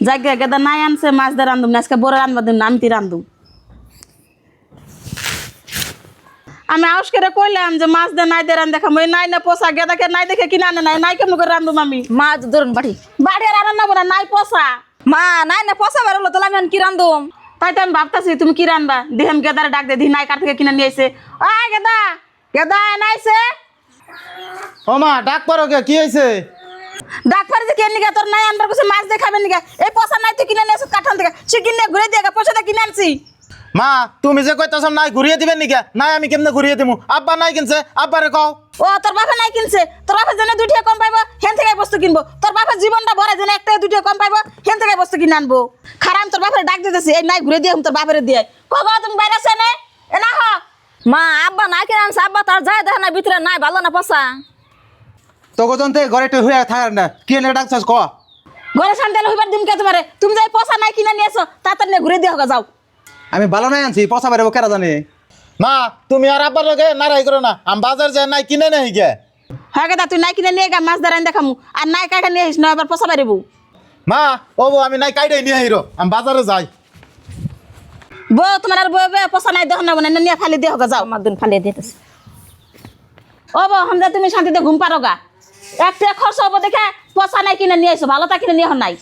জায়গা গেদা নাই আনছে মাছ দিয়ে রান্ধুম না আজকে বড় রান্ধবা দিম না আমি রান্ধুম আমি আউস করে কইলাম যে মাছ দিয়ে নাই দিয়ে রান দেখাম ওই নাই না পোষা গেদাকে নাই দেখে কিনে আনে নাই কেমন করে রান্ধুম আমি মাছ ধরুন বাড়ি বাড়ি আর রান্না না নাই পোষা মা নাই না পচা বেরোলো তাহলে আমি কি রান্ধুম? তাই তো আমি ভাবতেছি তুমি কি রানবা দেহাম গেদারে ডাক দে দি নাই কার থেকে কিনে নিয়ে আইছে ও গেদা গেদা নাইছে ও মা ডাক পারো কে কি হয়েছে? ডাক পারে যে কেন নিগা তোর নাই আনবার কাছে মাছ দেখাবেন নিগা এই পোষা নাই তুই কিনে নিয়ে আসছ কাঠান থেকে সে কিনে ঘুরে দিয়ে পয়সাটা কিনে আনছি মা তুমি যে কইতাছ নাই ঘুরিয়ে দিবেন নিকা নাই আমি কেমনে ঘুরিয়ে দিমু আব্বা নাই কিনছে আব্বারে কও ও তোর বাবা নাই কিনছে তোর বাবা জন্য দুইটা কম পাইবো হেন থেকে বস্তু কিনবো তোর বাবা জীবনটা ভরে জন্য একটা দুইটা কম পাইবো হেন থেকে বস্তু কিনে আনবো খারাপ তোর বাপের ডাক দিতেছি এই নাই ঘুরে দিয়ে তোর বাপের দিয়ে কগো তুমি বাইরে আছে না এ না হ মা আব্বা না কিনে আনছে আব্বা তার যায় দেখে না ভিতরে নাই ভালো না পচা তোকে তো ঘরে একটু হয়ে থাকার না কি এনে ডাকছস ক ঘরে শান্তি হইবার দিন কে তোমারে তুমি যাই পয়সা নাই কিনে নিয়ে এসো তাড়াতাড়ি নিয়ে ঘুরে দিয়ে হোক যাও আমি ভালো নাই আনছি পচা বেরবো কেরা জানে মা তুমি আর আব্বার লগে নারাই করো না আমি বাজার যাই নাই কিনে নেই গে হ্যাঁ গেদা তুই নাই কিনে নিয়ে গা মাছ ধরে দেখামু আর নাই কাটা নিয়ে আসিস না আবার পয়সা পারিবো মা ও বউ আমি নাই কাইডাই নিয়ে আইরো আমি বাজারে যাই বউ তোমার আর বউ পয়সা নাই দেখ না মানে নিয়ে ফালি দিয়ে হোক যাও আমার দিন ফালিয়ে দিতেছে ও বউ হামদা তুমি শান্তিতে ঘুম পারো গা একটা খরচ হবো দেখে পয়সা নাই কিনে নিয়ে এসো ভালো তা কিনে নিয়ে নাই